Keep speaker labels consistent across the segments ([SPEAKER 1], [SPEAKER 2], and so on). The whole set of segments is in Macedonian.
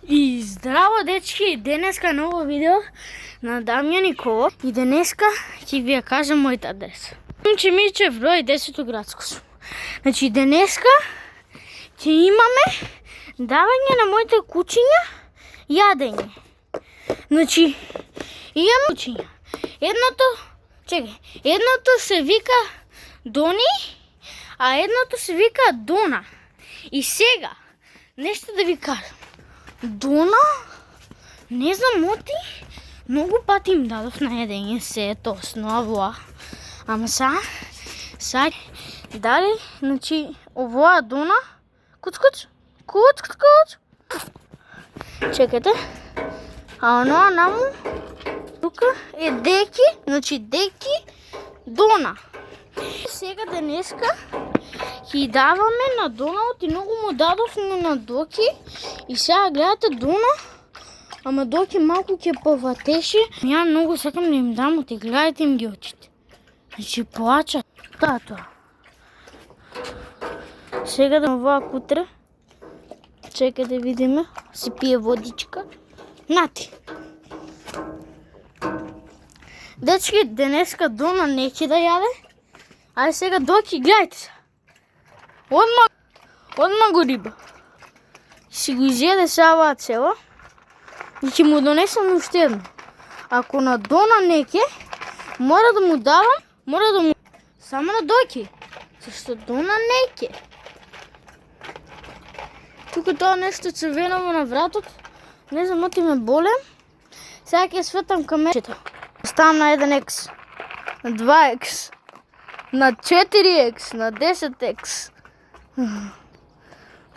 [SPEAKER 1] И здраво, дечки, денеска ново видео на Дамјан Николов и денеска ќе ви ја кажам мојот адрес. Миче број 10 у градско сум. Значи денеска ќе имаме давање на моите кучиња јадење. Значи имам кучиња. Едното се вика Дони, а едното се вика Дона. И сега нешто да ви кажам. Дона, не знам оти, многу пати им дадов на јадење, се ето основа. Ама са дали, значи, овоа Дона, куц. Чекайте. А оноа наму, тука е Деки, значи Деки, Дона. Сега денеска ќе даваме на Дона, и многу му дадов на Доки. И сега гледате Дона, ама Доки малку ќе поватеше. Ја многу сакам да им дам, оти гледате им ги очите. Значи плачат. Тоа. Сега да оваа кутра. Чекай да видиме. Си пие водичка. Нати. Дечки, денеска Дона не ќе да јаде. Ајде сега Доки, гледайте се. Одма го риба. Си го изједе се оваа цела и ќе му донесам уште едно. Ако на Дона неќе, мора да му давам, само на Доки, зашто Дона неќе. Тука тоа нешто црвеново на вратот, не знам, оти ме боле. Сега ќе светам камерата. Ставам на 1x, на 2x, на 4x, на 10x.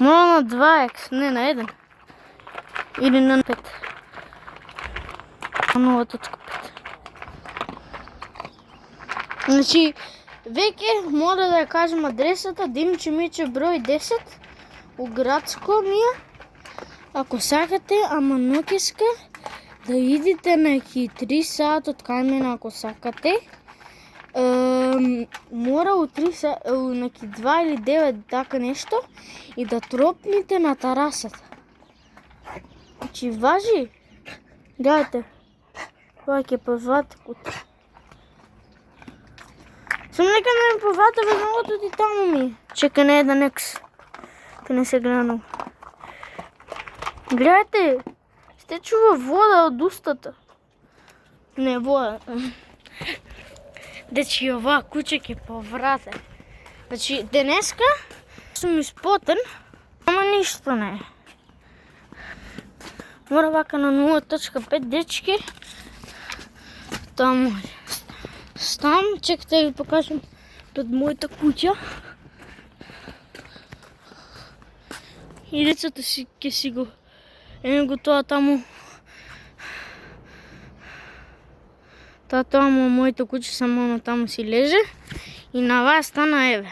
[SPEAKER 1] Мора на 2x, не на 1. Или на 5. На 0.5. Значи, веќе мора да ја кажем адресата Димче Миче број 10 у градско мија. Ако сакате, ама ноќеска да идите на 3 саат од кај мене ако сакате. Мора у 3 саат, неки 2 или 9 така нешто и да тропните на тарасата. Значи важи. Гледате. Тоа ќе поврати кута. Сум нека да ме поврата без многото ти таму ми. Чекай на 1x. Ке не се гледа много. Гледате. Сте чува вода од устата. Не вода. Дечки, оваа куча ќе поврате. Значи, денеска сум испотен, ама ништо не е. Мора вака на 0.5, дечки. Таму. Стам, чекайте да ви покажам пред мојата куќа. И децата ќе си го го тоа таму. Тоа му моето куче само на таму си леже и на вас стана еве.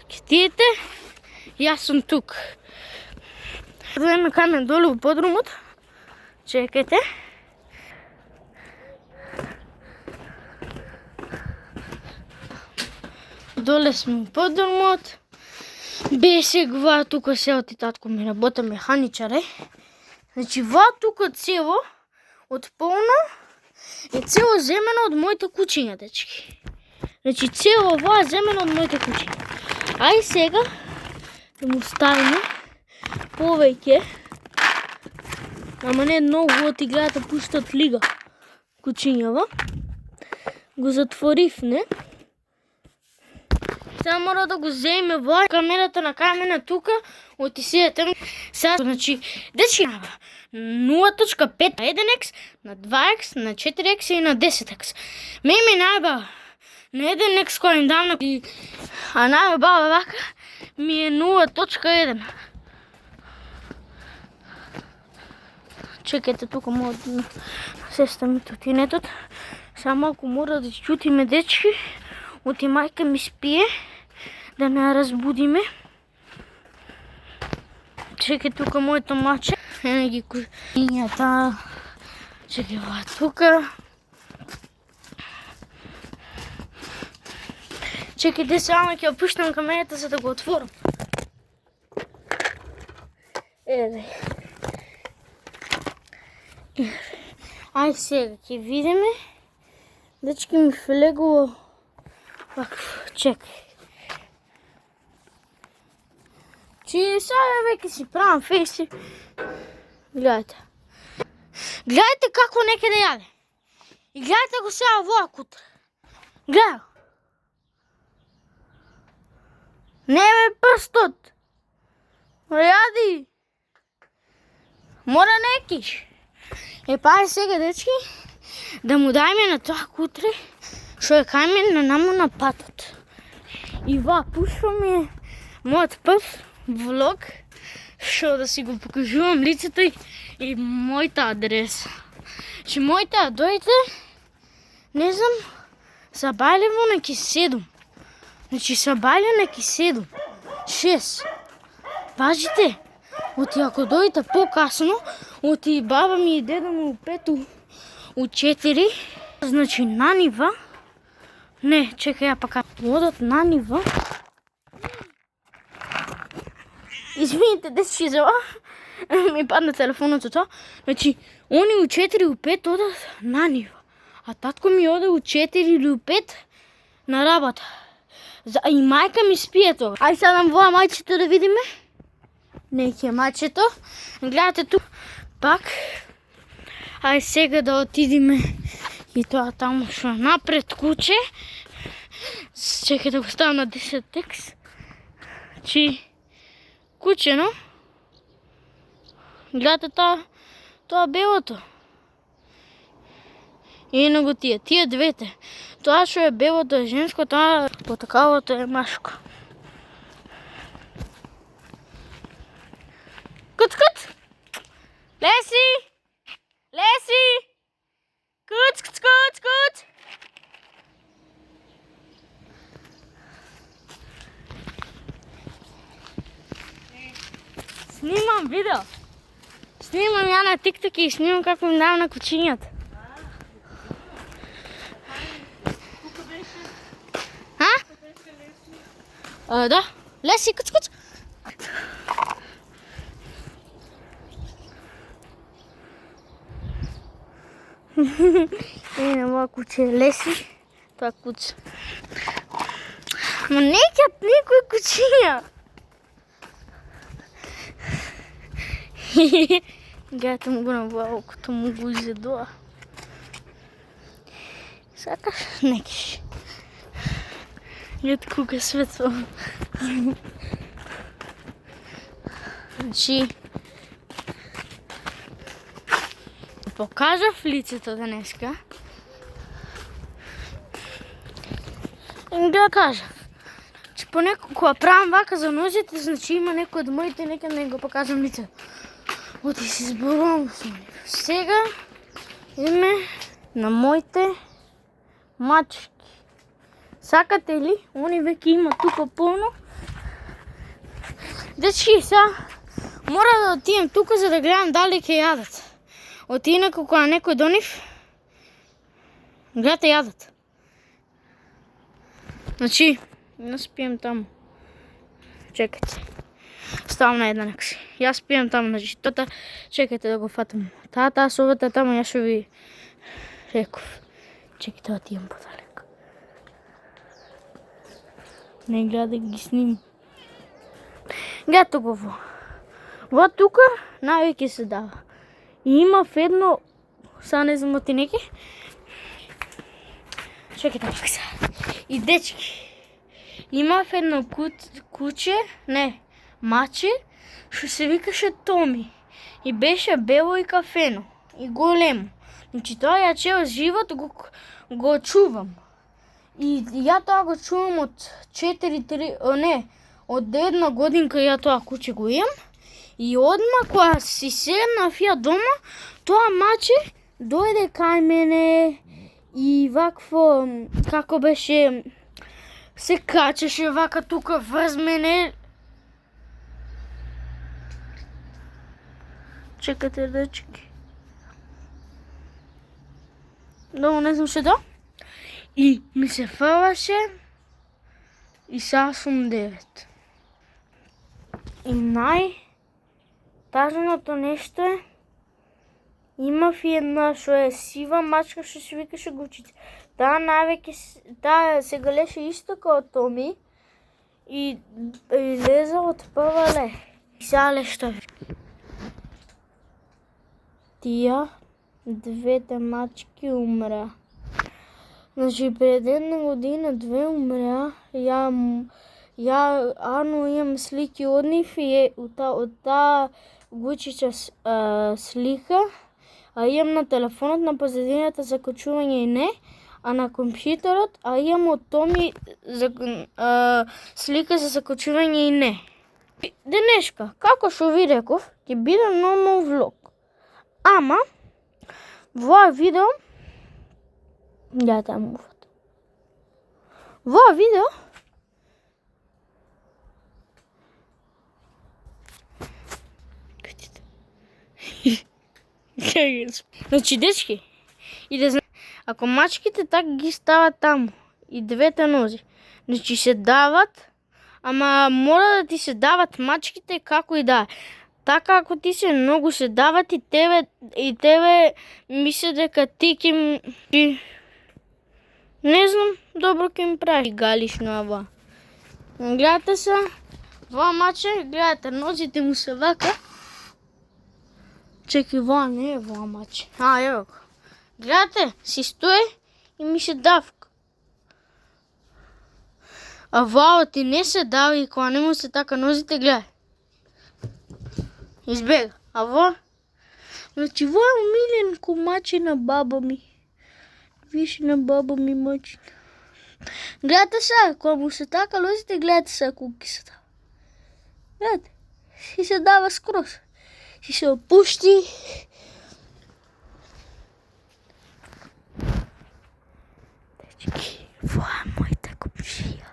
[SPEAKER 1] Ке тиете, јас сум тук. Дојдеме кај мен долу во подрумот. Чекайте. Доле сме во подрумот. Беше ва тука се оти татко ми работа механичар е. Значи ва тука цело од полно е цело земено од моите кучиња, дечки. Значи цело ова е земено од моите кучиња. Ај сега да му ставиме повеќе. Ама не многу, оти гледате пуштат лига кучињава. Го затворив, не? Сега мора да го земе во камерата на камена тука, оти седете. Сега, значи, дечки, 0.5 на 1x, на 2x, на 4x и на 10x. Ми најба на 1x кој им дам на... А најба вака ми е 0.1. Чекайте, тука мога да се ставим тутинетот. Сега малку мора да чутиме, дечки. Оти мајка ми спие, да не ја разбудиме. Чекай тука моето маче. Ене ги кујата. Чекай ова тука. Чекайте само ќе опуштам камерата за да го отворам. Еве. Ај сега ќе видиме. Дечки ми влегува вакво. Чекај. Сега веќе си правам фейси. Гледайте. Гледайте како некаде јаде. И гледайте го сега овоа кутра. Гледај. Не ме прстот. Јади. Мора некиш. Пај сега, дечки, да му дајме на тоа кутре, што е кај мен на наму на патот. И пушваме мојот прв влог, што да си го покажувам лицето и мојата адреса. Че мојата дојде, не знам, са Бајлево на ки 7. Значи са Бајле на ки 7. 6. Важите, оти ако дојдете по-касно, оти баба ми и деда му 5 у 4, значи на нива, не, чекај ја пака, одат на нива. Извините, дечки, за ми падна телефонот за тоа. Значи, они у 4 у 5 одат на нива, а татко ми оде у 4 или у 5 на работа. И мајка ми спие тога. Ај сега воа мајчето да видиме. Неќе мајчето. Гледате тук пак. Ај сега да отидеме и тоа таму што напред куче. Чекај да го ставам на 10 текст. Чи кучено. Гледате тоа белото. И на го тие двете. Тоа што е белото е женско, тоа потакавото е машко. Куц! Леси! Леси! Куц! Снимам видео. Снимам ја на TikTok и снимам како им давам на кучињата. Да, Леси, куц! Ова куче е Леси, тоа куц. Ма неќат никој кучиња. Гледате му го на окото, му го изедува. Сакаш? Некиш. Гледате колко е светло. Значи, покажав лицето денеска. И да кажав, че понекога кога правам вака за нозите, значи има некој од моите, нека не го покажам лицето. Оти си зборувам со нив. Сега идеме на моите мачки. Сакате ли? Они веќе има тука полно. Дечки, сега мора да отидем тука за да гледам дали ќе јадат. Оти инако кога некој до нив, гледате јадат. Значи, не спием таму. Чекайте. Ставам на една некси. Јас спием таму, значи тота, чекайте да го фатам. Таа совата таму, јас што ви реков. Чекайте да отидам подалеку. Не гледа ги снимам. Гледате го во тука највеќе се дава. И има едно, сега не знам оти неки. Чекайте пак сега. И дечки, има едно куче, не, маче, што се викаше Томи. И беше бело и кафено. И големо. Значи тоа ја цел живот го чувам. И ја тоа го чувам од 1 годинка ја тоа куче го имам. И одма кога си седнав ја дома, тоа маче дојде кај мене и вакво, како беше, се качеше вака тука врз мене. Чекате, дечки. Долу не знам што да. И ми се фалаше и сега сум 9. И најтажното нешто е, имав и една што е сива мачка што се викаше Гучица. Таа се галеше исто као Томи и леза од ПВЛ. И сега лештави. Тија двете мачки умреа. Значи пред една година две умреа. Ано имам слики од нив и од таа Гучица слика, а имам на телефонот на позадината закачување и не, а на компјутерот, а имам од Томи слика за закачување и не. Денешка, како што ви реков, ќе биде нормал влог. Ама, во видео, гледате муфата. Во видео, значи, дечки, и да знаете, ако мачките така ги стават таму, и двете нози, значи се дават, ама мора да ти се дават мачките како и да е. Така ако ти се многу се дават и тебе мисли дека ти ќе не знам, добро ќе им прави галишно ава. Гледате се, во маче, гледате, нозите му се вака. Чеки, во не е во маче. Ево го. Гледате, си стои и ми се давка. А во ти не се дава и кога не му се така нозите, гледај. Избега. А во? Значи, во е умилен ко маче на баба ми. Виж на баба ми маче. Гледате се, кога му се така нозите, гледате се колку се дава. Гледате, си се дава скроз. Си се опушти. Дечки, во е мојата комшија.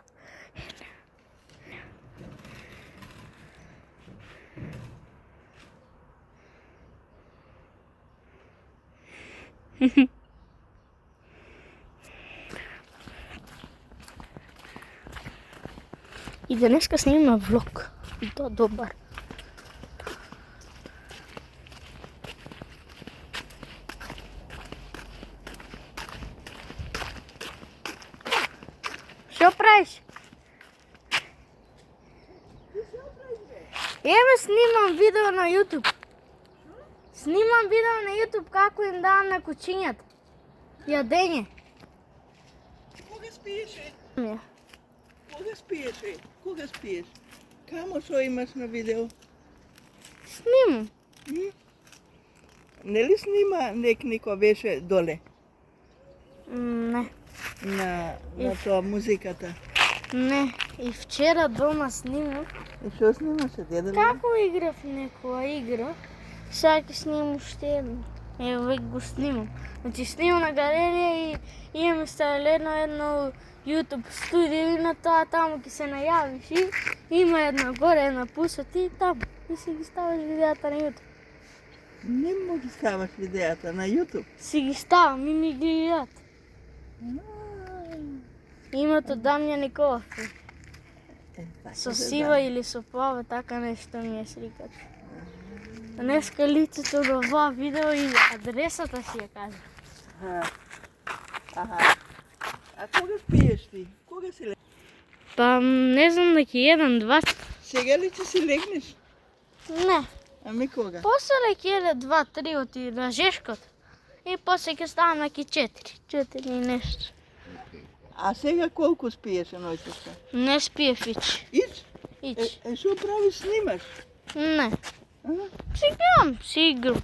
[SPEAKER 1] И денеска снимаме влог. И тоа добар. Што правиш? Еве снимам видео на YouTube. Снимам видео на YouTube како им давам на кучињата. Јадење.
[SPEAKER 2] Кога спиеше?
[SPEAKER 1] Не.
[SPEAKER 2] Кога спиеше? Кога спиеш? Камо што имаш на видео?
[SPEAKER 1] Снимам.
[SPEAKER 2] Нели снима некни кој беше доле?
[SPEAKER 1] Не.
[SPEAKER 2] На тоа музиката.
[SPEAKER 1] Не. И вчера дома снимав.
[SPEAKER 2] И што снимаше, деда?
[SPEAKER 1] Како играв некоја игра, сега ќе снимам уште едно. Ево веќе го снимам. Значи снимам на галерија и имам инсталирано едно YouTube студио и на тоа таму ќе се најавиш и има една горе, една пуса ти таму и си ги ставаш видеата на YouTube.
[SPEAKER 2] Не му ги ставаш видеата на YouTube?
[SPEAKER 1] Си ги ставам и ми ги гледат. Името Дамјан Николов. Со сива или со плава, така нешто ми е сликата. Днеска лицето до ова видео и адресата си ја кажа.
[SPEAKER 2] А кога спиеш ти? Кога си легнеш?
[SPEAKER 1] Па не знам дека 1-2.
[SPEAKER 2] Сега ли ќе си легнеш?
[SPEAKER 1] Не.
[SPEAKER 2] Ами кога?
[SPEAKER 1] После ќе 2-3 оти на жешкот. И после ќе ставам на 4. 4 и нешто.
[SPEAKER 2] А сега колку спиеше ноќеска?
[SPEAKER 1] Не спиев ич.
[SPEAKER 2] Ич?
[SPEAKER 1] Ич.
[SPEAKER 2] Што правиш, снимаш?
[SPEAKER 1] Не. Си гледам, си играм.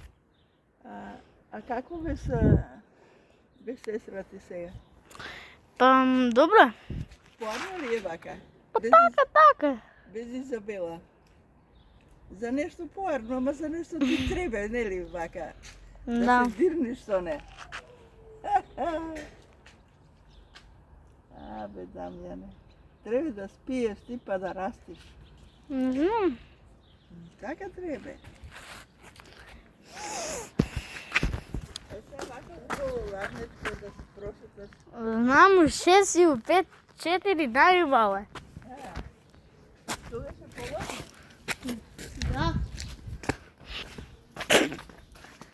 [SPEAKER 2] А како без сестра ти сега?
[SPEAKER 1] Па добро.
[SPEAKER 2] Поарна ли е вака?
[SPEAKER 1] Па така.
[SPEAKER 2] Без Изабела. За нешто поарно, ама за нешто ти треба, нели вака? Да се дирнеш со не. Бе, Дамјане, треба да спиеш ти па да растиш.
[SPEAKER 1] Не знам.
[SPEAKER 2] Така треба. Сега вака го ладнечко да се прошеташ.
[SPEAKER 1] Знам, 6 и 5, 4 најмало е.
[SPEAKER 2] Тоа беше полосно.
[SPEAKER 1] Да.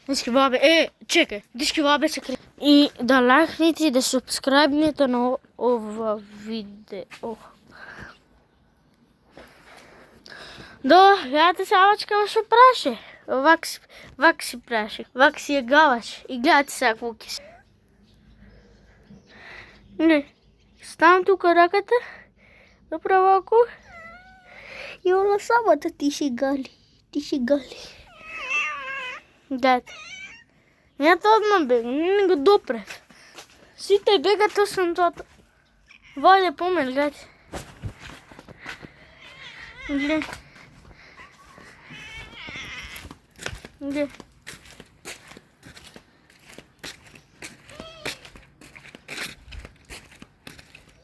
[SPEAKER 1] Дечки бабе, чекај, дечки бабе се и да лайкнете и да субскрайбнете на ова видео. Гледате сабачка што праше. Вак си праше. Вак си ја гаваш. И гледате сега колки се. Не. Ставам тука раката. Направо око. И она самата ти си гали. Гледате. Јата одмah бегам, не го допрев. Сите бегат освен тоа. Вајде по мен, гледате. Гледа.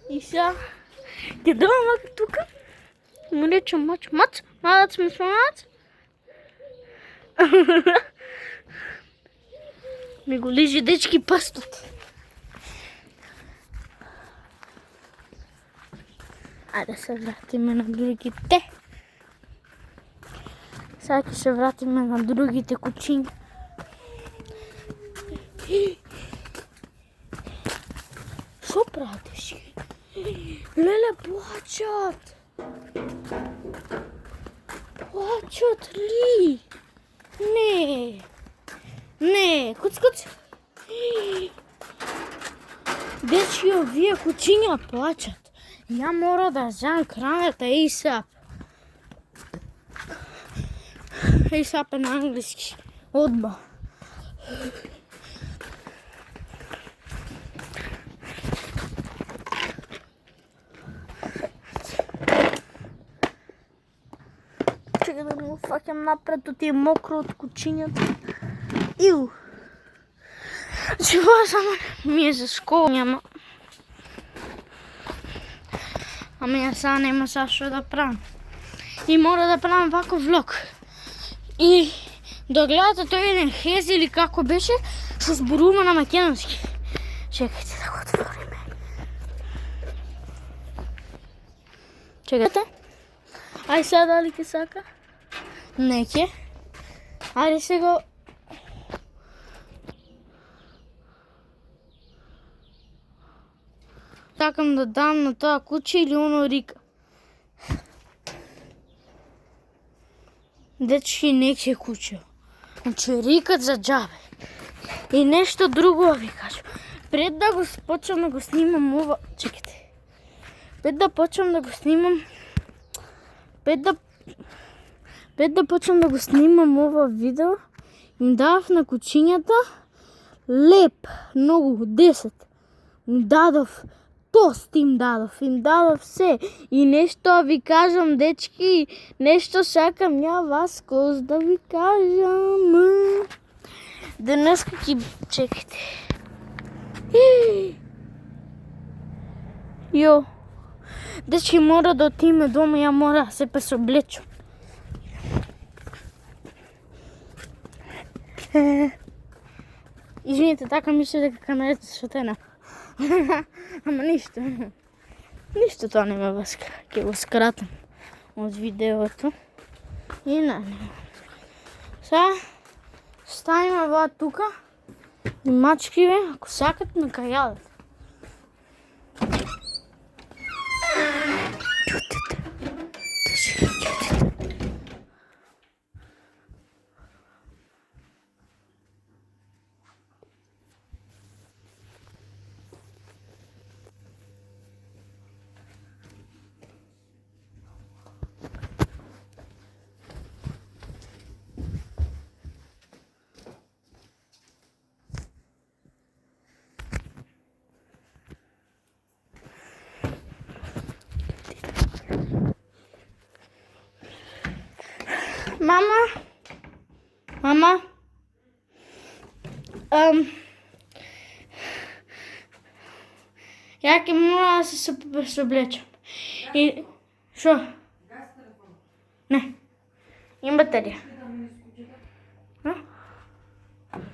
[SPEAKER 1] И сега ќе дадам вака тука. Му речем мац, мац ми мац. Ми го лижи дечки пастот. Ајде се вратиме на другите. Сега ќе се вратиме на другите кучиња. Шо правиш? Леле, плачат! Плачат ли? Не, куц. Дечки, овие кучиња плачат. Ја мора да вземам краната ASAP. ASAP е на англиски. Одма. Чекай да не го фаќам напред, оти е мокро од кучињата. Иу. Значи, ова само ми е за школа, няма. Ама ја сега нема сега што да правам. И мора да правам ваков влог. И да гледате тој еден хез или како беше, што зборува на македонски. Чекајте да го отвориме. Чекајте. Ај сега дали ке сака? Не ке. Ајде сега. Сакам да дам на тоа куче или оно рика. Дечки, не ке куче. Значи рикат за џабе. И нешто друго ви кажам. Пред да го почнам да го снимам ова... Чекайте. Пред да почнам да го снимам... Пред да почнам да го снимам ова видео, им дадов на кучињата леп, многу, 10. Им дадов тост, им дадов се. И нешто ви кажам, дечки, нешто сакам ја вас коз да ви кажам. Денеска ќе... Чекайте. Јо. Дечки, мора да отиме дома, ја мора да се пресоблечам. Извините, така мисле дека камерата се шатена. Ама ништо. Ништо тоа нема врска. Ќе го скратам од видеото. И не. Сега ставиме ова тука. И мачкиве, ако сакат, нека јадат. Чутете. Мама, ја ќе мора да се соблечам. И шо? Не. Имам батерија.